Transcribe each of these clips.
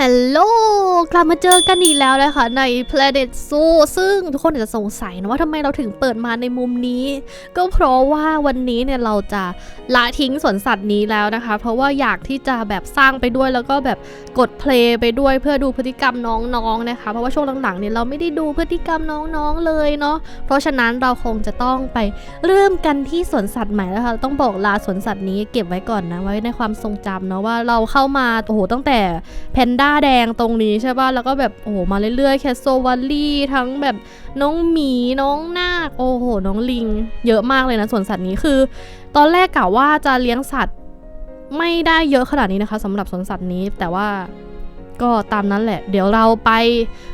ฮัลโหลกลับมาเจอกันอีกแล้วนะคะใน Planet Zoo ซึ่งทุกคนอาจจะสงสัยนะว่าทำไมเราถึงเปิดมาในมุมนี้ก็เพราะว่าวันนี้เนี่ยเราจะละทิ้งสวนสัตว์นี้แล้วนะคะเพราะว่าอยากที่จะแบบสร้างไปด้วยแล้วก็แบบกดเพลย์ไปด้วยเพื่อดูพฤติกรรมน้องๆนะคะเพราะว่าช่วงหลังๆเนี่ยเราไม่ได้ดูพฤติกรรมน้องๆเลยเนาะเพราะฉะนั้นเราคงจะต้องไปเริ่มกันที่สวนสัตว์ใหม่แล้วค่ะต้องบอกลาสวนสัตว์นี้เก็บไว้ก่อนนะไว้ในความทรงจำเนาะว่าเราเข้ามาโอ้โหตั้งแต่แพนด้าแดงตรงนี้ใช่ป่ะแล้วก็แบบโอ้โหมาเรื่อยๆแคสโซวัลลี่ทั้งแบบน้องหมีน้องนาคโอ้โหน้องลิงเยอะมากเลยนะสวนสัตว์นี้คือตอนแรกกะว่าจะเลี้ยงสัตว์ไม่ได้เยอะขนาดนี้นะคะสำหรับสวนสัตว์นี้แต่ว่าก็ตามนั้นแหละเดี๋ยวเราไป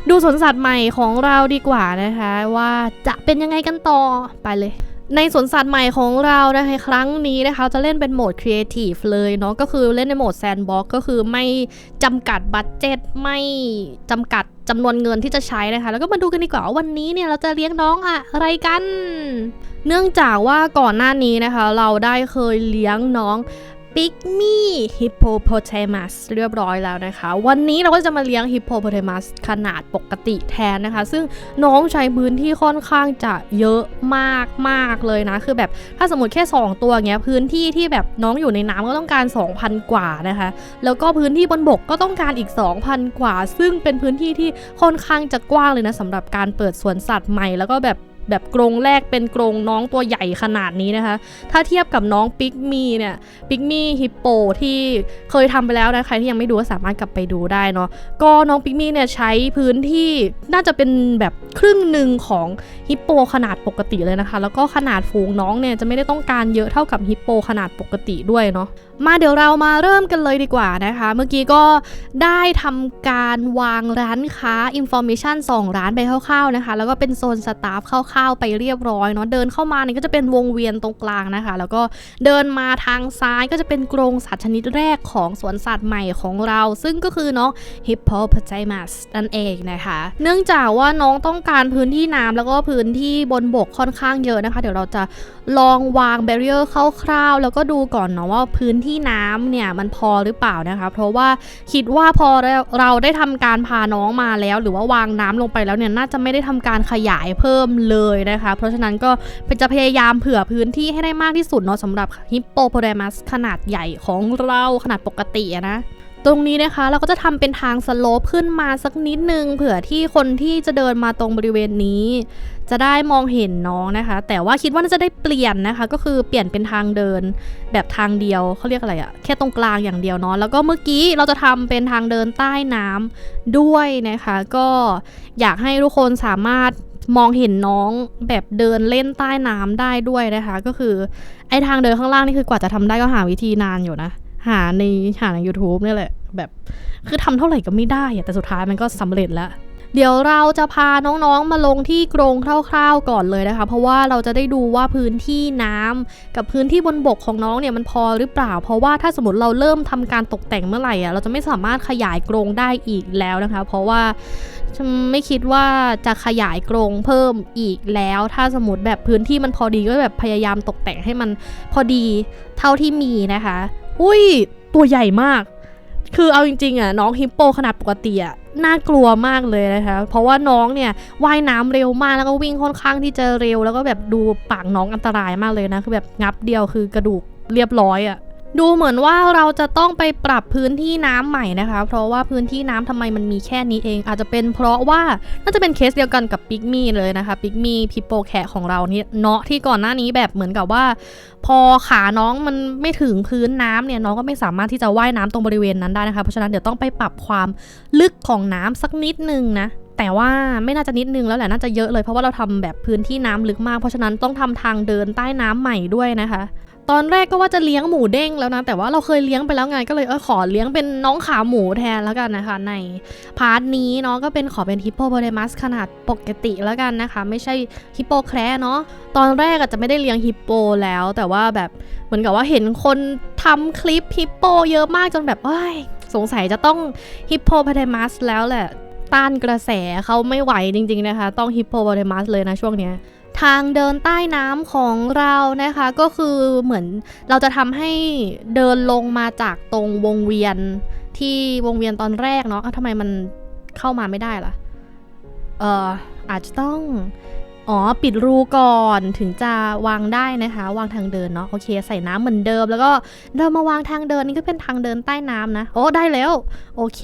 ดูสวนสัตว์ใหม่ของเราดีกว่านะคะว่าจะเป็นยังไงกันต่อไปเลยในสวนสัตว์ใหม่ของเรานะคะครั้งนี้นะคะจะเล่นเป็นโหมด Creative เลยเนาะก็คือเล่นในโหมด Sandbox ก็คือไม่จำกัดบัดเจ็ตไม่จำกัดจำนวนเงินที่จะใช้นะคะแล้วก็มาดูกันดีกว่าวันนี้เนี่ยเราจะเลี้ยงน้องอะไรกันเนื่องจากว่าก่อนหน้านี้นะคะเราได้เคยเลี้ยงน้องปิกมี่ฮิปโปโปเทมัสเรียบร้อยแล้วนะคะวันนี้เราก็จะมาเลี้ยงฮิปโปโปเทมัสขนาดปกติแทนนะคะซึ่งน้องใช้พื้นที่ค่อนข้างจะเยอะมากเลยนะคือแบบถ้าสมมติแค่2ตัวเงี้ยพื้นที่ที่แบบน้องอยู่ในน้ำก็ต้องการ 2,000 กว่านะคะแล้วก็พื้นที่บนบกก็ต้องการอีก 2,000 กว่าซึ่งเป็นพื้นที่ที่ค่อนข้างจะกว้างเลยนะสำหรับการเปิดสวนสัตว์ใหม่แล้วก็แบบกรงแรกเป็นกรงน้องตัวใหญ่ขนาดนี้นะคะถ้าเทียบกับน้องปิกมี่เนี่ยปิกมี่ฮิปโปที่เคยทำไปแล้วนะใครที่ยังไม่ดูก็สามารถกลับไปดูได้เนาะก็น้องปิกมี่เนี่ยใช้พื้นที่น่าจะเป็นแบบครึ่งหนึ่งของฮิปโปขนาดปกติเลยนะคะแล้วก็ขนาดฝูงน้องเนี่ยจะไม่ได้ต้องการเยอะเท่ากับฮิปโปขนาดปกติด้วยเนาะมาเดี๋ยวเรามาเริ่มกันเลยดีกว่านะคะเมื่อกี้ก็ได้ทำการวางร้านค้า Information 2 ร้านไปคร่าวๆนะคะแล้วก็เป็นโซนสตาฟคร่าวๆไปเรียบร้อยเนาะเดินเข้ามาเนี่ยก็จะเป็นวงเวียนตรงกลางนะคะแล้วก็เดินมาทางซ้ายก็จะเป็นกรงสัตว์ชนิดแรกของสวนสัตว์ใหม่ของเราซึ่งก็คือน้อง Hippopotamus นั่นเองนะคะเนื่องจากว่าน้องต้องการพื้นที่น้ำแล้วก็พื้นที่บนบกค่อนข้างเยอะนะคะเดี๋ยวเราจะลองวางแบเรียร์คร่าวๆแล้วก็ดูก่อนเนาะว่าพื้นที่น้ำเนี่ยมันพอหรือเปล่านะคะเพราะว่าคิดว่าพอเราได้ทำการพาน้องมาแล้วหรือว่าวางน้ำลงไปแล้วเนี่ยน่าจะไม่ได้ทำการขยายเพิ่มเลยนะคะเพราะฉะนั้นก็จะพยายามเผื่อพื้นที่ให้ได้มากที่สุดเนาะสำหรับฮิปโปโปเทมัสขนาดใหญ่ของเราขนาดปกตินะตรงนี้นะคะเราก็จะทำเป็นทางสโลปขึ้นมาสักนิดนึงเผื่อที่คนที่จะเดินมาตรงบริเวณนี้จะได้มองเห็นน้องนะคะแต่ว่าคิดว่าน่าจะได้เปลี่ยนนะคะก็คือเปลี่ยนเป็นทางเดินแบบทางเดียวเขาเรียกอะไรอะแค่ตรงกลางอย่างเดียวเนาะแล้วก็เมื่อกี้เราจะทำเป็นทางเดินใต้น้ำด้วยนะคะก็อยากให้ทุกคนสามารถมองเห็นน้องแบบเดินเล่นใต้น้ำได้ด้วยนะคะก็คือไอทางเดินข้างล่างนี่คือกว่าจะทำได้ก็หาวิธีนานอยู่นะหาใน YouTube นี่แหละแบบคือทำเท่าไหร่ก็ไม่ได้แต่สุดท้ายมันก็สำเร็จแล้วเดี๋ยวเราจะพาน้องๆมาลงที่กรงคร่าวๆก่อนเลยนะคะเพราะว่าเราจะได้ดูว่าพื้นที่น้ำกับพื้นที่บนบกของน้องเนี่ยมันพอหรือเปล่าเพราะว่าถ้าสมมติเราเริ่มทำการตกแต่งเมื่อไหร่เราจะไม่สามารถขยายกรงได้อีกแล้วนะคะเพราะว่าฉันไม่คิดว่าจะขยายกรงเพิ่มอีกแล้วถ้าสมมติแบบพื้นที่มันพอดีก็แบบพยายามตกแต่งให้มันพอดีเท่าที่มีนะคะอุ้ยตัวใหญ่มากคือเอาจริงๆน้องฮิปโปขนาดปกติน่ากลัวมากเลยนะคะเพราะว่าน้องเนี่ยว่ายน้ำเร็วมากแล้วก็วิ่งค่อนข้างที่จะเร็วแล้วก็แบบดูปากน้องอันตรายมากเลยนะคือแบบงับเดียวคือกระดูกเรียบร้อยดูเหมือนว่าเราจะต้องไปปรับพื้นที่น้ำใหม่นะคะเพราะว่าพื้นที่น้ำทำไมมันมีแค่นี้เองอาจจะเป็นเพราะว่าน่าจะเป็นเคสเดียวกันกับปิกมี่เลยนะคะปิกมี่พิปโปแคะของเราเนี่ยเนาะที่ก่อนหน้านี้แบบเหมือนกับว่าพอขาน้องมันไม่ถึงพื้นน้ำเนี่ยน้องก็ไม่สามารถที่จะว่ายน้ำตรงบริเวณนั้นได้นะคะเพราะฉะนั้นเดี๋ยวต้องไปปรับความลึกของน้ำสักนิดนึงนะแต่ว่าไม่น่าจะนิดนึงแล้วแหละน่าจะเยอะเลยเพราะว่าเราทำแบบพื้นที่น้ำลึกมากเพราะฉะนั้นต้องทำทางเดินใต้น้ำใหม่ด้วยนะคะตอนแรกก็ว่าจะเลี้ยงหมูเด้งแล้วนะแต่ว่าเราเคยเลี้ยงไปแล้วไงก็เลยขอเลี้ยงเป็นน้องขาหมูแทนแล้วกันนะคะในพาร์ทนี้เนาะก็เป็นขอเป็นฮิปโปโปเทมัสขนาดปกติแล้วกันนะคะไม่ใช่ฮิปโปแคระเนาะตอนแรกจะไม่ได้เลี้ยงฮิปโปแล้วแต่ว่าแบบเหมือนกับว่าเห็นคนทำคลิปฮิปโปเยอะมากจนแบบสงสัยจะต้องฮิปโปโปเทมัสแล้วแหละต้านกระแสเขาไม่ไหวจริงๆนะคะต้องฮิปโปโปเทมัสเลยนะช่วงเนี้ยทางเดินใต้น้ำของเรานะคะก็คือเหมือนเราจะทำให้เดินลงมาจากตรงวงเวียนท ที่วงเวียนตอนแรกเนาะทำไมมันเข้ามาไม่ได้ล่ะอาจจะต้องปิดรูก่อนถึงจะวางได้นะคะวางทางเดินเนาะโอเคใส่น้ำเหมือนเดิมแล้วก็เดินมาวางทางเดินนี่ก็เป็นทางเดินใต้น้ำนะโอ้ได้แล้วโอเค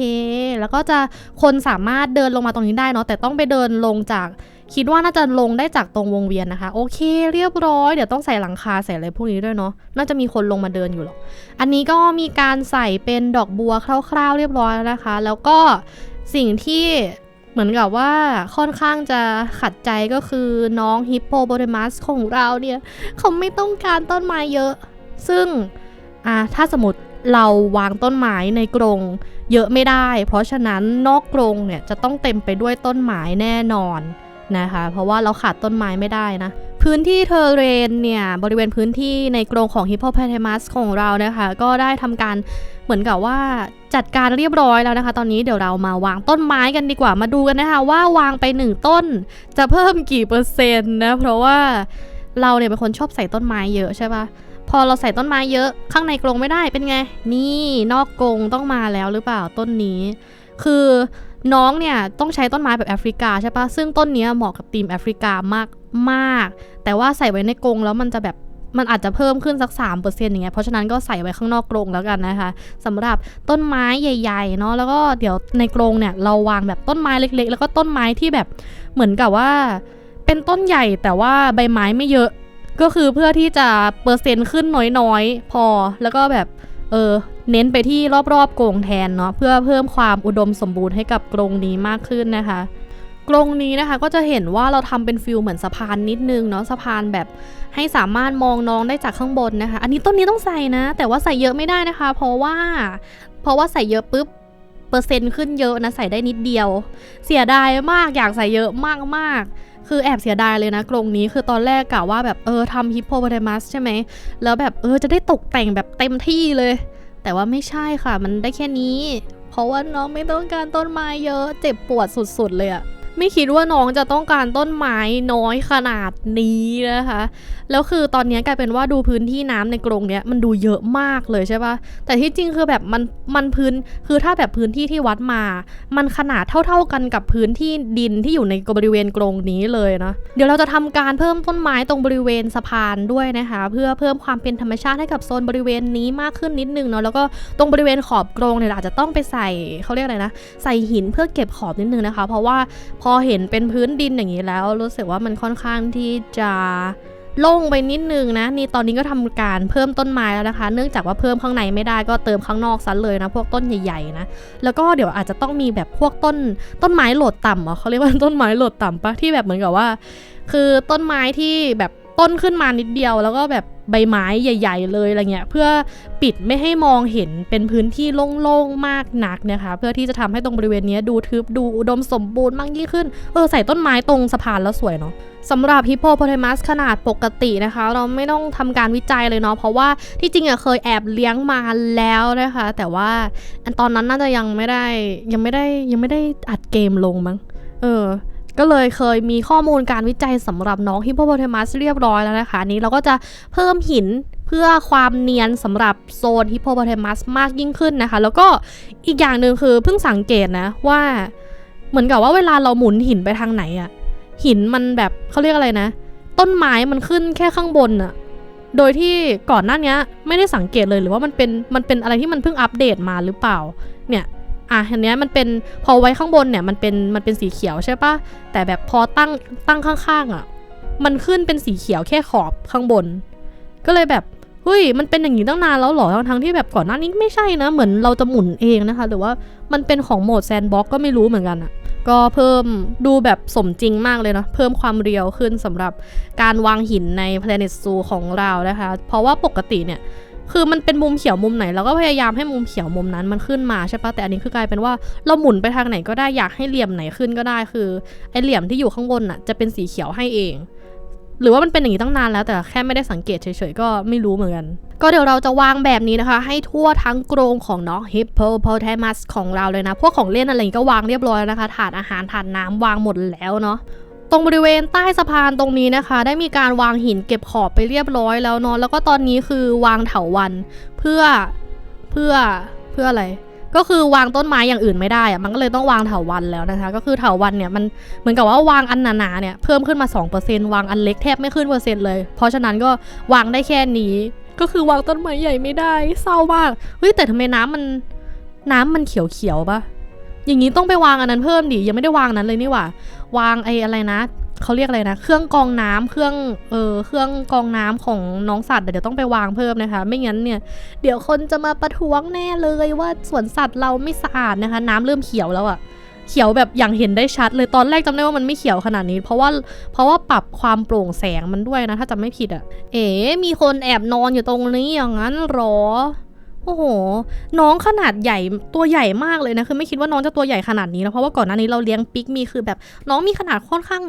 แล้วก็จะคนสามารถเดินลงมาตรงนี้ได้เนาะแต่ต้องไปเดินลงจากคิดว่าน่าจะลงได้จากตรงวงเวียนนะคะโอเคเรียบร้อยเดี๋ยวต้องใส่หลังคาใส่อะไรพวกนี้ด้วยเนาะน่าจะมีคนลงมาเดินอยู่หรอกอันนี้ก็มีการใส่เป็นดอกบัวคร่าวๆเรียบร้อยแล้วนะคะแล้วก็สิ่งที่เหมือนกับว่าค่อนข้างจะขัดใจก็คือน้องฮิปโปโปเตมัสของเราเนี่ยเขาไม่ต้องการต้นไม้เยอะซึ่งถ้าสมมติเราวางต้นไม้ในกรงเยอะไม่ได้เพราะฉะนั้นนอกกรงเนี่ยจะต้องเต็มไปด้วยต้นไม้แน่นอนนะคะเพราะว่าเราขาดต้นไม้ไม่ได้นะพื้นที่เทอร์เรนเนี่ยบริเวณพื้นที่ในกรงของฮิปโปโปเตมัสของเรานะคะก็ได้ทำการเหมือนกับว่าจัดการเรียบร้อยแล้วนะคะตอนนี้เดี๋ยวเรามาวางต้นไม้กันดีกว่ามาดูกันนะคะว่าวางไป1ต้นจะเพิ่มกี่เปอร์เซ็นต์นะเพราะว่าเราเนี่ยเป็นคนชอบใส่ต้นไม้เยอะใช่ปะพอเราใส่ต้นไม้เยอะข้างในกรงไม่ได้เป็นไงนี่นอกกรงต้องมาแล้วหรือเปล่าต้นนี้คือน้องเนี่ยต้องใช้ต้นไม้แบบแอฟริกาใช่ปะซึ่งต้นนี้เหมาะกับธีมแอฟริกามากแต่ว่าใส่ไว้ในกรงแล้วมันจะแบบมันอาจจะเพิ่มขึ้นสัก 3% อย่างเงี้ยเพราะฉะนั้นก็ใส่ไว้ข้างนอกกรงแล้วกันนะคะสำหรับต้นไม้ใหญ่ๆเนาะแล้วก็เดี๋ยวในกรงเนี่ยเราวางแบบต้นไม้เล็กๆแล้วก็ต้นไม้ที่แบบเหมือนกับว่าเป็นต้นใหญ่แต่ว่าใบไม้ไม่เยอะก็คือเพื่อที่จะเปอร์เซ็นต์ขึ้นน้อยๆพอแล้วก็แบบเน้นไปที่รอบๆกรงแทนเนาะเพื่อเพิ่มความอุดมสมบูรณ์ให้กับกรงนี้มากขึ้นนะคะกรงนี้นะคะก็จะเห็นว่าเราทำเป็นฟิลเหมือนสะพานนิดนึงเนาะสะพานแบบให้สามารถมองน้องได้จากข้างบนนะคะอันนี้ต้นนี้ต้องใส่นะแต่ว่าใส่เยอะไม่ได้นะคะเพราะว่าใส่เยอะปุ๊บเปอร์เซ็นต์ขึ้นเยอะนะใส่ได้นิดเดียวเสียดายมากอยากใส่เยอะมากคือแอบเสียดายเลยนะกรงนี้คือตอนแรกกะว่าแบบทำฮิปโปโปเตมัสใช่ไหมแล้วแบบจะได้ตกแต่งแบบเต็มที่เลยแต่ว่าไม่ใช่ค่ะมันได้แค่นี้เพราะว่าน้องไม่ต้องการต้นไม้เยอะเจ็บปวดสุดๆเลยอะไม่คิดว่าน้องจะต้องการต้นไม้น้อยขนาดนี้นะคะแล้วคือตอนนี้กลายเป็นว่าดูพื้นที่น้ำในกรงเนี้ยมันดูเยอะมากเลยใช่ปะแต่ที่จริงคือแบบมันพื้นคือถ้าแบบพื้นที่ที่วัดมามันขนาดเท่ากันกับพื้นที่ดินที่อยู่ในบริเวณกรงนี้เลยนะเดี๋ยวเราจะทำการเพิ่มต้นไม้ตรงบริเวณสะพานด้วยนะคะเพื่อเพิ่มความเป็นธรรมชาติให้กับโซนบริเวณนี้มากขึ้นนิดนึงเนาะแล้วก็ตรงบริเวณขอบกรงเนี่ยอาจจะต้องไปใส่เขาเรียกอะไรนะใส่หินเพื่อเก็บขอบนิดนึงนะคะเพราะว่าพอเห็นเป็นพื้นดินอย่างนี้แล้วรู้สึกว่ามันค่อนข้างที่จะโล่งไปนิดนึงนะนี่ตอนนี้ก็ทำการเพิ่มต้นไม้แล้วนะคะเนื่องจากว่าเพิ่มข้างในไม่ได้ก็เติมข้างนอกซะเลยนะพวกต้นใหญ่ๆนะแล้วก็เดี๋ยวอาจจะต้องมีแบบพวกต้นไม้โหลดต่ำเขาเรียกว่าต้นไม้โหลดต่ำปะที่แบบเหมือนกับว่าคือต้นไม้ที่แบบต้นขึ้นมานิดเดียวแล้วก็แบบใบไม้ใหญ่ๆเลยอะไรเงี้ยเพื่อปิดไม่ให้มองเห็นเป็นพื้นที่โล่งๆมากนักนะคะเพื่อที่จะทำให้ตรงบริเวณนี้ดูทึบดูอุดมสมบูรณ์มากยิ่งขึ้นใส่ต้นไม้ตรงสะพานแล้วสวยเนาะสำหรับฮิปโปโปเตมัสขนาดปกตินะคะเราไม่ต้องทำการวิจัยเลยเนาะเพราะว่าที่จริงเคยแอบเลี้ยงมาแล้วนะคะแต่ว่าตอนนั้นน่าจะยังไม่ได้อัดเกมลงมั้งก็เลยเคยมีข้อมูลการวิจัยสำหรับน้องฮิปโปโปเตมัสเรียบร้อยแล้วนะคะนี้เราก็จะเพิ่มหินเพื่อความเนียนสำหรับโซนฮิปโปโปเตมัสมากยิ่งขึ้นนะคะแล้วก็อีกอย่างหนึ่งคือเพิ่งสังเกตนะว่าเหมือนกับว่าเวลาเราหมุนหินไปทางไหนอะหินมันแบบเขาเรียกอะไรนะต้นไม้มันขึ้นแค่ข้างบนอะโดยที่ก่อนหน้านี้ไม่ได้สังเกตเลยหรือว่ามันเป็นอะไรที่มันเพิ่งอัปเดตมาหรือเปล่าเนี่ยอันนี้มันเป็นพอไว้ข้างบนเนี่ยมันเป็นสีเขียวใช่ปะแต่แบบพอตั้งข้างๆมันขึ้นเป็นสีเขียวแค่ขอบข้างบนก็เลยแบบเฮ้ยมันเป็นอย่างนี้ตั้งนานแล้วหรอทั้งที่แบบก่อนหน้านี้ไม่ใช่นะเหมือนเราจะหมุนเองนะคะหรือว่ามันเป็นของโหมดแซนด์บ็อกก็ไม่รู้เหมือนกันก็เพิ่มดูแบบสมจริงมากเลยเนาะเพิ่มความเรียวขึ้นสำหรับการวางหินใน Planet Zoo ของเรานะคะเพราะว่าปกติเนี่ยคือมันเป็นมุมเขียวมุมไหนเราก็พยายามให้มุมเขียวมุมนั้นมันขึ้นมาใช่ปะแต่อันนี้คือกลายเป็นว่าเราหมุนไปทางไหนก็ได้อยากให้เหลี่ยมไหนขึ้นก็ได้คือไอเหลี่ยมที่อยู่ข้างบนจะเป็นสีเขียวให้เองหรือว่ามันเป็นอย่างนี้ตั้งนานแล้วแต่แค่ไม่ได้สังเกตเฉยๆก็ไม่รู้เหมือนกันก็เดี๋ยวเราจะวางแบบนี้นะคะให้ทั่วทั้งกรงของน้องฮิปโปโปเตมัสของเราเลยนะพวกของเล่นอะไรก็วางเรียบร้อยแล้วนะคะถาดอาหารถาดน้ำวางหมดแล้วเนาะตรงบริเวณใต้สะพานตรงนี้นะคะได้มีการวางหินเก็บขอบไปเรียบร้อยแล้วเนาะแล้วก็ตอนนี้คือวางเถาวัลย์เพื่ออะไร ก็คือวางต้นไม้อย่างอื่นไม่ได้อะมันก็เลยต้องวางเถาวัลย์แล้วนะคะก็คือเถาวัลย์เนี่ยมันเหมือนกับว่าวางอันหนาๆเนี่ยเพิ่มขึ้นมา 2% วางอันเล็กแทบไม่ขึ้นเปอร์เซ็นต์เลยเพราะฉะนั้นก็วางได้แค่นี้ก็คือวางต้นไม้ใหญ่ไม่ได้เศร้ามากเฮ้ยแต่ทำไมน้ำมันเขียวๆปะอย่างนี้ต้องไปวางอันนั้นเพิ่มดิยังไม่ได้วางนั้นเลยนี่หว่าวางไอ้อะไรนะเขาเรียกอะไรนะเครื่องกรองน้ำเครื่องกรองน้ำของน้องสัตว์เดี๋ยวต้องไปวางเพิ่มนะคะไม่งั้นเนี่ยเดี๋ยวคนจะมาประท้วงแน่เลยว่าสวนสัตว์เราไม่สะอาดนะคะน้ำเริ่มเขียวแล้วอะเขียวแบบอย่างเห็นได้ชัดเลยตอนแรกจำได้ว่ามันไม่เขียวขนาดนี้เพราะว่าปรับความโปร่งแสงมันด้วยนะถ้าจำไม่ผิดอะมีคนแอบนอนอยู่ตรงนี้อย่างนั้นหรอโอ้โหน้องขนาดใหญ่ตัวใหญ่มากเลยนะคือไม่คิดว่าน้องจะตัวใหญ่ขนาดนี้นะเพราะว่าก่อนหน้านี้เราเลี้ยงปิกมีคือแบบน้องมีขนาดค่อนข้าง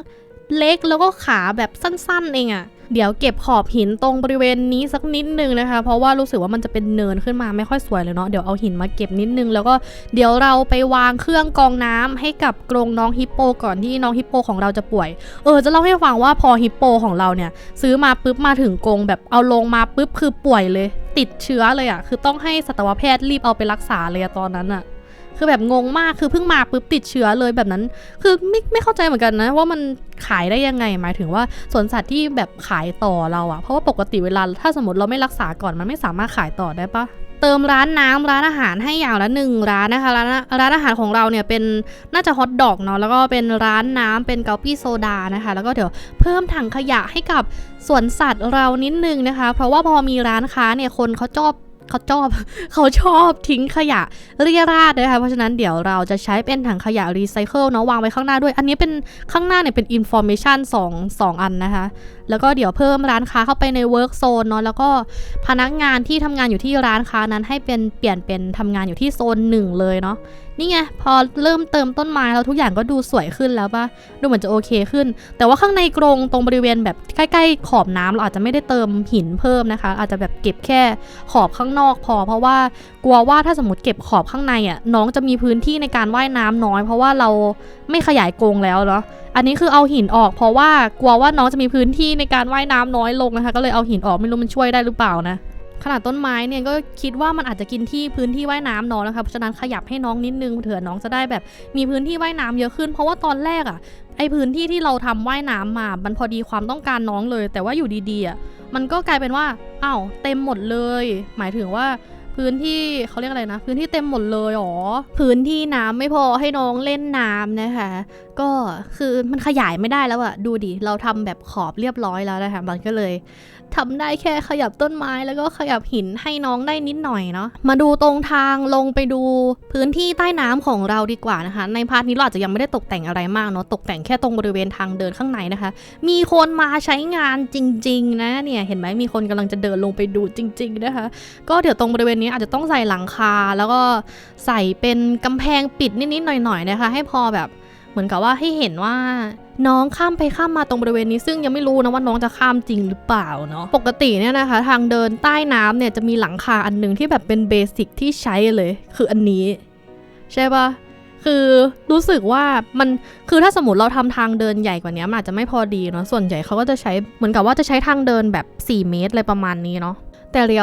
เล็กแล้วก็ขาแบบสั้นๆเองอะเดี๋ยวเก็บขอบหินตรงบริเวณนี้สักนิดนึงนะคะเพราะว่ารู้สึกว่ามันจะเป็นเนินขึ้นมาไม่ค่อยสวยเลยเนาะเดี๋ยวเอาหินมาเก็บนิดนึงแล้วก็เดี๋ยวเราไปวางเครื่องกรองน้ำให้กับกรงน้องฮิปโปก่อนที่น้องฮิปโปของเราจะป่วยจะเล่าให้ฟังว่าพอฮิปโปของเราเนี่ยซื้อมาปุ๊บมาถึงกรงแบบเอาลงมาปุ๊บคือป่วยเลยติดเชื้อเลยอะคือต้องให้สัตวแพทย์รีบเอาไปรักษาเลยตอนนั้นอะคือแบบงงมากคือเพิ่งมาปุ๊บติดเชื้อเลยแบบนั้นคือไม่เข้าใจเหมือนกันนะว่ามันขายได้ยังไงหมายถึงว่าสวนสัตว์ที่แบบขายต่อเราอะเพราะว่าปกติเวลาถ้าสมมติเราไม่รักษาก่อนมันไม่สามารถขายต่อได้ปะเติมร้านน้ำร้านอาหารให้อย่างละ1ร้านนะคะร้านอาหารของเราเนี่ยเป็นน่าจะฮอทดอกเนาะแล้วก็เป็นร้านน้ำเป็นเกาปี้โซดานะคะแล้วก็เดี๋ยวเพิ่มถังขยะให้กับสวนสัตว์เรานิดนึงนะคะเพราะว่าพอมีร้านค้าเนี่ยคนเขาชอบทิ้งขยะเรี่ยราดนะคะเพราะฉะนั้นเดี๋ยวเราจะใช้เป็นถังขยะรีไซเคิลเนาะวางไว้ข้างหน้าด้วยอันนี้เป็นข้างหน้าเนี่ยเป็นอินฟอร์เมชัน2อันนะคะแล้วก็เดี๋ยวเพิ่มร้านค้าเข้าไปในเวิร์กโซนเนาะแล้วก็พนักงานที่ทำงานอยู่ที่ร้านค้านั้นให้เปลี่ยนเป็นทำงานอยู่ที่โซน1เลยเนาะนี่ไงพอเริ่มเติมต้นไม้แล้วทุกอย่างก็ดูสวยขึ้นแล้วปะดูเหมือนจะโอเคขึ้นแต่ว่าข้างในกรงตรงบริเวณแบบใกล้ๆขอบน้ำเราอาจจะไม่ได้เติมหินเพิ่มนะคะอาจจะแบบเก็บแค่ขอบข้างนอกพอเพราะว่ากลัวว่าถ้าสมมติเก็บขอบข้างในอ่ะน้องจะมีพื้นที่ในการว่ายน้ำน้อยเพราะว่าเราไม่ขยายกรงแล้วเนาะอันนี้คือเอาหินออกเพราะว่ากลัวว่าน้องจะมีพื้นที่ในการว่ายน้ำน้อยลงนะคะก็เลยเอาหินออกไม่รู้มันช่วยได้หรือเปล่านะขนาดต้นไม้เนี่ยก็คิดว่ามันอาจจะกินที่พื้นที่ว่ายน้ำน้องนะคะเพราะฉะนั้นขยับให้น้องนิดนึงเผื่อน้องจะได้แบบมีพื้นที่ว่ายน้ำเยอะขึ้นเพราะว่าตอนแรกอ่ะไอพื้นที่ที่เราทำว่ายน้ำมามันพอดีความต้องการน้องเลยแต่ว่าอยู่ดีๆอ่ะมันก็กลายเป็นว่าอ้าวเต็มหมดเลยหมายถึงว่าพื้นที่เขาเรียกอะไรนะพื้นที่เต็มหมดเลยอ๋อพื้นที่น้ำไม่พอให้น้องเล่นน้ำนะคะก็คือมันขยายไม่ได้แล้วอะดูดิเราทำแบบขอบเรียบร้อยแล้วนะคะมันก็เลยทำได้แค่ขยับต้นไม้แล้วก็ขยับหินให้น้องได้นิดหน่อยเนาะมาดูตรงทางลงไปดูพื้นที่ใต้น้ำของเราดีกว่านะคะในพาร์ทนี้เราอาจจะยังไม่ได้ตกแต่งอะไรมากเนาะตกแต่งแค่ตรงบริเวณทางเดินข้างในนะคะมีคนมาใช้งานจริงๆนะเนี่ยเห็นไหมมีคนกำลังจะเดินลงไปดูจริงๆนะคะก็เดี๋ยวตรงบริเวณนี้อาจจะต้องใส่หลังคาแล้วก็ใส่เป็นกำแพงปิดนิดๆหน่อยๆนะคะให้พอแบบเหมือนกับว่าให้เห็นว่าน้องข้ามไปข้ามมาตรงบริเวณนี้ซึ่งยังไม่รู้นะว่าน้องจะข้ามจริงหรือเปล่าเนาะปกติเนี่ยนะคะทางเดินใต้น้ำเนี่ยจะมีหลังคาอันนึงที่แบบเป็นเบสิกที่ใช้เลยคืออันนี้ใช่ปะคือรู้สึกว่ามันคือถ้าสมมติเราทำทางเดินใหญ่กว่านี้มันอาจจะไม่พอดีเนาะส่วนใหญ่เขาก็จะใช้เหมือนกับว่าจะใช้ทางเดินแบบ4 เมตรอะไรประมาณนี้เนาะแต่เดี๋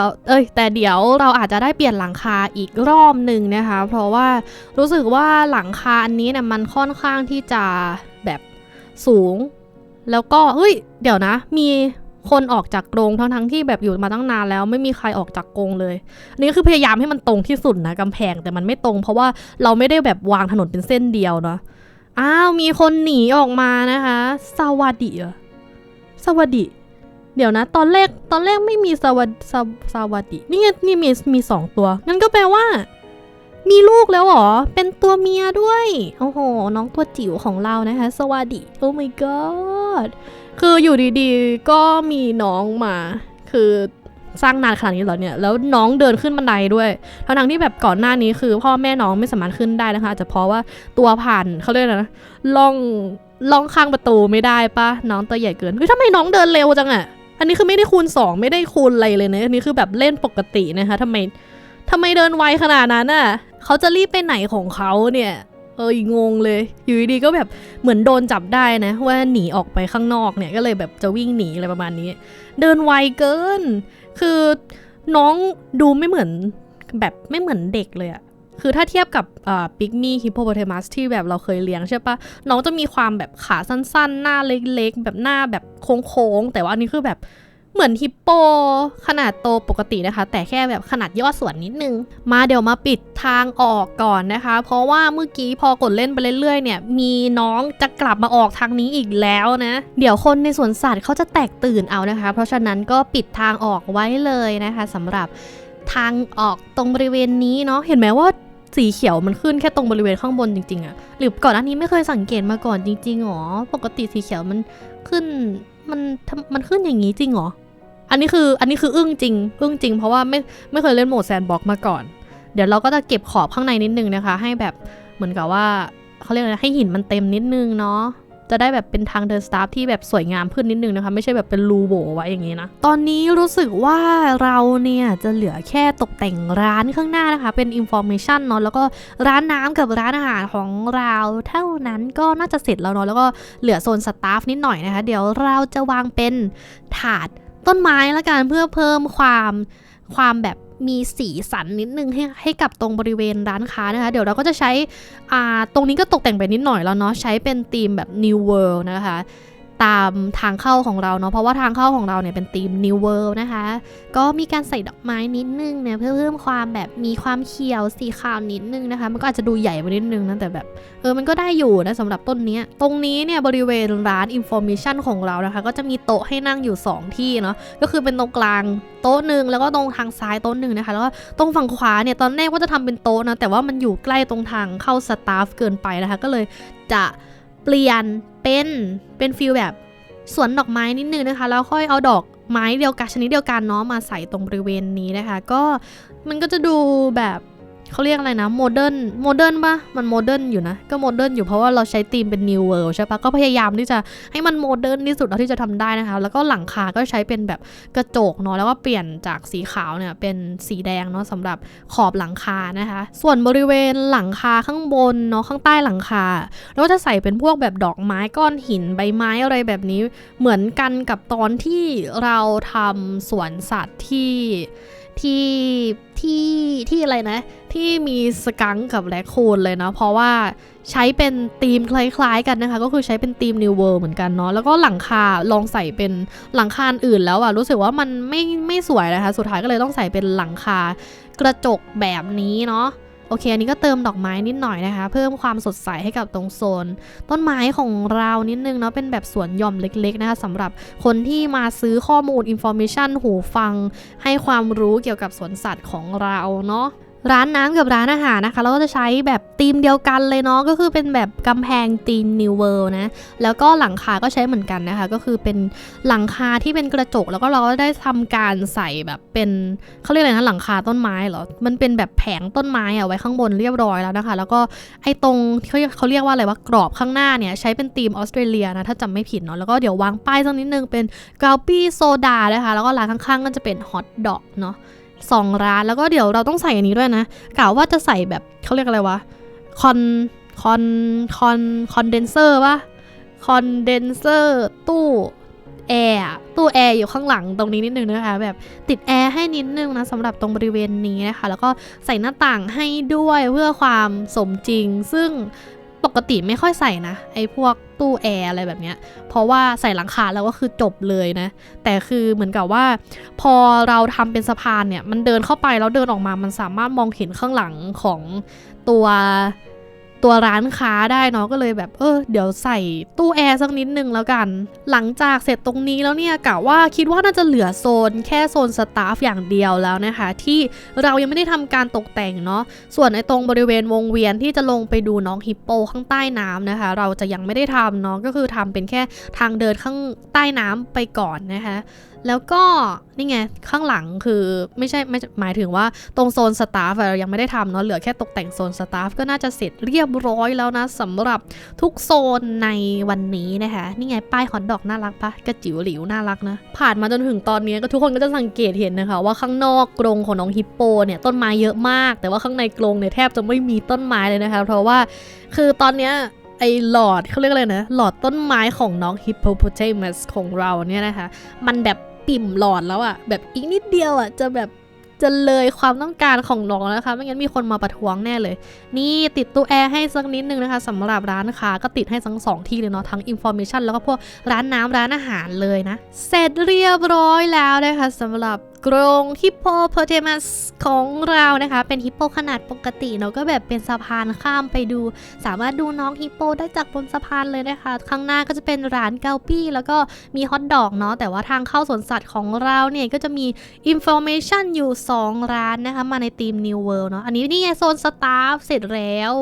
ยวเราอาจจะได้เปลี่ยนหลังคาอีกรอบหนึ่งนะคะเพราะว่ารู้สึกว่าหลังคาอันนี้เนี่ยมันค่อนข้างที่จะแบบสูงแล้วก็เดี๋ยวนะมีคนออกจากกรงทั้งที่แบบอยู่มาตั้งนานแล้วไม่มีใครออกจากกรงเลยอันนี้คือพยายามให้มันตรงที่สุดนะกำแพงแต่มันไม่ตรงเพราะว่าเราไม่ได้แบบวางถนนเป็นเส้นเดียวเนาะอ้าวมีคนหนีออกมานะคะสวัสดีเดี๋ยวนะตอนแรกไม่มีสวัสดีนี่มี2 ตัวงั้นก็แปลว่ามีลูกแล้วเหรอเป็นตัวเมียด้วยโอ้โหน้องตัวจิ๋วของเรานะคะสวัสดีโอ้ my god คืออยู่ดีๆก็มีน้องมาคือสร้างนานขนาดนี้เหรอเนี่ยแล้วน้องเดินขึ้นบันไดด้วยทั้งที่แบบก่อนหน้านี้คือพ่อแม่น้องไม่สามารถขึ้นได้นะคะอาจจะเพราะว่าตัวผ่านเขาเรียกอะไรนะล่องข้างประตูไม่ได้ปะน้องตัวใหญ่เกินทำไมน้องเดินเร็วจังอะอันนี้คือไม่ได้คูณ2ไม่ได้คูณอะไรเลยนะอันนี้คือแบบเล่นปกตินะคะทำไมเดินไวขนาดนั้นน่ะเขาจะรีบไปไหนของเขาเนี่ยงงเลยอยู่ดีๆก็แบบเหมือนโดนจับได้นะว่าหนีออกไปข้างนอกเนี่ยก็เลยแบบจะวิ่งหนีอะไรประมาณนี้เดินไวเกินคือน้องดูไม่เหมือนเด็กเลยอะ คือถ้าเทียบกับปิกมี่ฮิปโปโปเทมัสที่แบบเราเคยเลี้ยงใช่ปะน้องจะมีความแบบขาสั้นๆหน้าเล็กๆแบบหน้าแบบโค้งๆแต่ว่าอันนี้คือแบบเหมือนฮิปโปขนาดโตปกตินะคะแต่แค่แบบขนาดย่อส่วนนิดนึงมาเดี๋ยวมาปิดทางออกก่อนนะคะเพราะว่าเมื่อกี้พอกดเล่นไปเรื่อยๆเนี่ยมีน้องจะกลับมาออกทางนี้อีกแล้วนะเดี๋ยวคนในสวนสัตว์เขาจะแตกตื่นเอานะคะเพราะฉะนั้นก็ปิดทางออกไว้เลยนะคะสำหรับทางออกตรงบริเวณนี้เนาะเห็นไหมว่าสีเขียวมันขึ้นแค่ตรงบริเวณข้างบนจริงๆอะหรือก่อนหน้านี้ไม่เคยสังเกตมาก่อนจริงๆหรอปกติสีเขียวมันขึ้นมันขึ้นอย่างนี้จริงหรออันนี้คืออึ้งจริงเพราะว่าไม่เคยเล่นโหมดแซนด์บ็อกซ์มาก่อนเดี๋ยวเราก็จะเก็บขอบข้างในนิดนึงนะคะให้แบบเหมือนกับว่าเขาเรียกอะไรให้หินมันเต็มนิดนึงเนาะจะได้แบบเป็นทางเดินสตาฟที่แบบสวยงามขึ้นนิดนึงนะคะไม่ใช่แบบเป็นรูโบไว้อย่างนี้นะตอนนี้รู้สึกว่าเราเนี่ยจะเหลือแค่ตกแต่งร้านข้างหน้านะคะเป็นอินฟอร์เมชันเนาะแล้วก็ร้านน้ำกับร้านอาหารของเราเท่านั้นก็น่าจะเสร็จแล้วเนาะแล้วก็เหลือโซนสตาฟนิดหน่อยนะคะเดี๋ยวเราจะวางเป็นถาดต้นไม้ละกันเพื่อเพิ่มความแบบมีสีสันนิดนึงให้กับตรงบริเวณร้านค้านะคะเดี๋ยวเราก็จะใช้ตรงนี้ก็ตกแต่งไปนิดหน่อยแล้วเนาะใช้เป็นธีมแบบ New World นะคะตามทางเข้าของเราเนาะเพราะว่าทางเข้าของเราเนี่ยเป็นธีม New World นะคะก็มีการใส่ดอกไม้นิดนึงเนี่ยเพื่อเพิ่มความแบบมีความเขียวสีขาวนิดนึงนะคะมันก็อาจจะดูใหญ่ไปนิดนึงนะแต่แบบมันก็ได้อยู่นะสำหรับต้นนี้ตรงนี้เนี่ยบริเวณร้าน Information ของเรานะคะก็จะมีโต๊ะให้นั่งอยู่2ที่เนาะก็คือเป็นตรงกลางโต๊ะหนึ่งแล้วก็ตรงทางซ้ายโต๊ะหนึ่งนะคะแล้วก็ตรงฝั่งขวาเนี่ยตอนแรกว่าจะทำเป็นโต๊ะนะแต่ว่ามันอยู่ใกล้ตรงทางเข้าสตาฟเกินไปนะคะก็เลยจะเปลี่ยนเป็นฟีลแบบสวนดอกไม้นิดนึงนะคะแล้วค่อยเอาดอกไม้เดียวกันชนิดเดียวกันเนาะมาใส่ตรงบริเวณนี้นะคะก็มันก็จะดูแบบเขาเรียกอะไรนะโมเดิร์นปะมันโมเดิร์นอยู่นะก็โมเดิร์นอยู่เพราะว่าเราใช้ธีมเป็น New World ใช่ปะก็พยายามที่จะให้มันโมเดิร์นที่สุดเท่าที่จะทำได้นะคะแล้วก็หลังคาก็ใช้เป็นแบบกระจกเนาะแล้วก็เปลี่ยนจากสีขาวเนี่ยเป็นสีแดงเนาะสำหรับขอบหลังคานะคะส่วนบริเวณหลังคาข้างบนเนาะข้างใต้หลังคาเราก็จะใส่เป็นพวกแบบดอกไม้ก้อนหินใบไม้อะไรแบบนี้เหมือนกันกับตอนที่เราทำสวนสัตว์ที่อะไรนะที่มีสกังค์กับแรคคูนเลยเนาะเพราะว่าใช้เป็นธีมคล้ายๆกันนะคะก็คือใช้เป็นธีม New World เหมือนกันเนาะแล้วก็หลังคาลองใส่เป็นหลังคาอื่นแล้วอะรู้สึกว่ามันไม่สวยนะคะสุดท้ายก็เลยต้องใส่เป็นหลังคากระจกแบบนี้เนาะโอเคอันนี้ก็เติมดอกไม้นิดหน่อยนะคะเพิ่มความสดใสให้กับตรงโซนต้นไม้ของเรานิดนึงเนาะเป็นแบบสวนหย่อมเล็กๆนะคะสำหรับคนที่มาซื้อข้อมูล information หูฟังให้ความรู้เกี่ยวกับสวนสัตว์ของเราเนาะร้านน้ำกับร้านอาหารนะคะเราก็จะใช้แบบธีมเดียวกันเลยเนาะก็คือเป็นแบบกำแพงธีม New World นะแล้วก็หลังคาก็ใช้เหมือนกันนะคะก็คือเป็นหลังคาที่เป็นกระจกแล้วก็เราก็ได้ทำการใส่แบบเป็นเขาเรียกอะไรนะหลังคาต้นไม้เหรอมันเป็นแบบแผงต้นไม้อะไว้ข้างบนเรียบร้อยแล้วนะคะแล้วก็ไอ้ตรงเขาเรียกว่าอะไรวะกรอบข้างหน้าเนี่ยใช้เป็นธีมออสเตรเลียนะถ้าจำไม่ผิดเนาะแล้วก็เดี๋ยววางป้ายสักนิดนึงเป็นกาลปี้โซดานะคะแล้วก็ร้านข้างๆก็จะเป็นฮอทดอกเนาะ2ร้านแล้วก็เดี๋ยวเราต้องใส่อันนี้ด้วยนะกะว่าจะใส่แบบเขาเรียกอะไรวะคอนเดนเซอร์ปะคอนเดนเซอร์ตู้แอร์อยู่ข้างหลังตรงนี้นิดนึงนะคะแบบติดแอร์ให้นิดนึงนะสำหรับตรงบริเวณนี้นะคะแล้วก็ใส่หน้าต่างให้ด้วยเพื่อความสมจริงซึ่งปกติไม่ค่อยใส่นะไอ้พวกตู้แอร์อะไรแบบเนี้ยเพราะว่าใส่หลังคาแล้วก็คือจบเลยนะแต่คือเหมือนกับว่าพอเราทำเป็นสะพานเนี่ยมันเดินเข้าไปแล้วเดินออกมามันสามารถมองเห็นข้างหลังของตัวร้านค้าได้เนาะก็เลยแบบเดี๋ยวใส่ตู้แอร์สักนิดนึงแล้วกันหลังจากเสร็จตรงนี้แล้วเนี่ยกะว่าคิดว่าน่าจะเหลือโซนแค่โซนสตาฟอย่างเดียวแล้วนะคะที่เรายังไม่ได้ทำการตกแต่งเนาะส่วนในตรงบริเวณวงเวียนที่จะลงไปดูน้องฮิปโปข้างใต้น้ำนะคะเราจะยังไม่ได้ทำเนาะก็คือทำเป็นแค่ทางเดินข้างใต้น้ำไปก่อนนะคะแล้วก็นี่ไงข้างหลังคือไม่หมายถึงว่าตรงโซนสตาฟเรายังไม่ได้ทำเนาะเหลือแค่ตกแต่งโซนสตาฟก็น่าจะเสร็จเรียบร้อยแล้วนะสำหรับทุกโซนในวันนี้นะคะนี่ไงป้ายฮอตดอกน่ารักปะกระจิ๋วหลิวน่ารักนะผ่านมาจนถึงตอนนี้ก็ทุกคนก็จะสังเกตเห็นนะคะว่าข้างนอกกรงของน้องฮิปโปเนี่ยต้นไม้เยอะมากแต่ว่าข้างในกรงเนี่ยแทบจะไม่มีต้นไม้เลยนะคะเพราะว่าคือตอนเนี้ยไอ้หลอดเขาเรียกอะไรนะหลอดต้นไม้ของน้องฮิปโปโปเตมัสของเราเนี่ยนะคะมันแบบปิ่มหลอดแล้วอะแบบอีกนิดเดียวอะจะแบบ จะเลยความต้องการของน้องนะคะไม่งั้นมีคนมาประท้วงแน่เลยนี่ติดตู้แอร์ให้สักนิดนึงนะคะสำหรับร้านค้าก็ติดให้ทั้ง2ที่เลยเนาะทั้ง information แล้วก็พวกร้านน้ำร้านอาหารเลยนะเสร็จเรียบร้อยแล้วนะคะสำหรับกรงฮิปโปโปเทมัสของเรานะคะเป็นฮิปโปขนาดปกติเนาะก็แบบเป็นสะพานข้ามไปดูสามารถดูน้องฮิปโปได้จากบนสะพานเลยนะคะข้างหน้าก็จะเป็นร้านเกาปี้แล้วก็มีฮอทดอกเนาะแต่ว่าทางเข้าสวนสัตว์ของเราเนี่ยก็จะมี information อยู่2ร้านนะคะมาในทีม New World เนาะอันนี้นี่ไงโซนสตาฟเสร็จแล้ว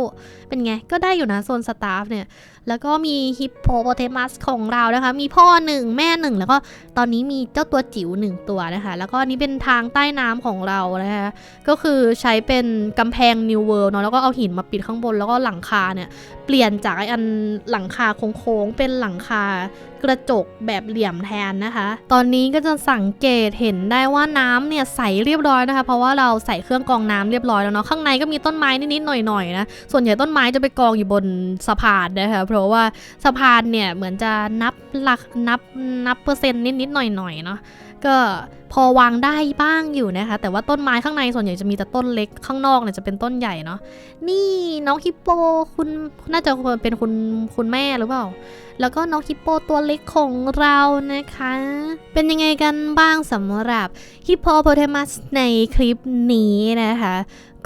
เป็นไงก็ได้อยู่นะโซนสตาฟเนี่ยแล้วก็มีฮิปโปโปเทมัสของเรานะคะมีพ่อ1แม่1แล้วก็ตอนนี้มีเจ้าตัวจิ๋ว1ตัวนะคะแล้วก็นี้เป็นทางใต้น้ำของเรานะคะก็คือใช้เป็นกำแพง New World เนาะแล้วก็เอาหินมาปิดข้างบนแล้วก็หลังคาเนี่ยเปลี่ยนจากไอ้อันหลังคาโค้งๆเป็นหลังคากระจกแบบเหลี่ยมแทนนะคะตอนนี้ก็จะสังเกตเห็นได้ว่าน้ำเนี่ยใสเรียบร้อยนะคะเพราะว่าเราใส่เครื่องกรองน้ำเรียบร้อยแล้วเนาะข้างในก็มีต้นไม้นิดๆหน่อยๆนะส่วนใหญ่ต้นไม้จะไปกองอยู่บนสะพานนะคะเพราะว่าสะพานเนี่ยเหมือนจะนับหลักนับเปอร์เซ็นต์นิดๆหน่อยๆเนาะก็พอวางได้บ้างอยู่นะคะแต่ว่าต้นไม้ข้างในส่วนใหญ่จะมีแต่ต้นเล็กข้างนอกเนี่ยจะเป็นต้นใหญ่เนาะนี่น้องฮิปโปคุณน่าจะเป็นคุณแม่หรือเปล่าแล้วก็น้องฮิปโปตัวเล็กของเรานะคะเป็นยังไงกันบ้างสำหรับฮิปโปโปเทมัสในคลิปนี้นะคะ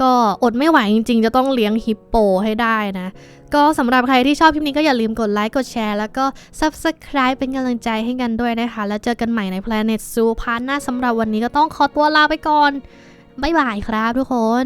ก็อดไม่ไหวจริงๆจะต้องเลี้ยงฮิปโปให้ได้นะก็สำหรับใครที่ชอบคลิปนี้ก็อย่าลืมกดไลค์กดแชร์แล้วก็ Subscribe เป็นกำลังใจให้กันด้วยนะคะแล้วเจอกันใหม่ใน Planet Zoo พาร์ทหน้าสำหรับวันนี้ก็ต้องขอตัวลาไปก่อนบ๊ายบายครับทุกคน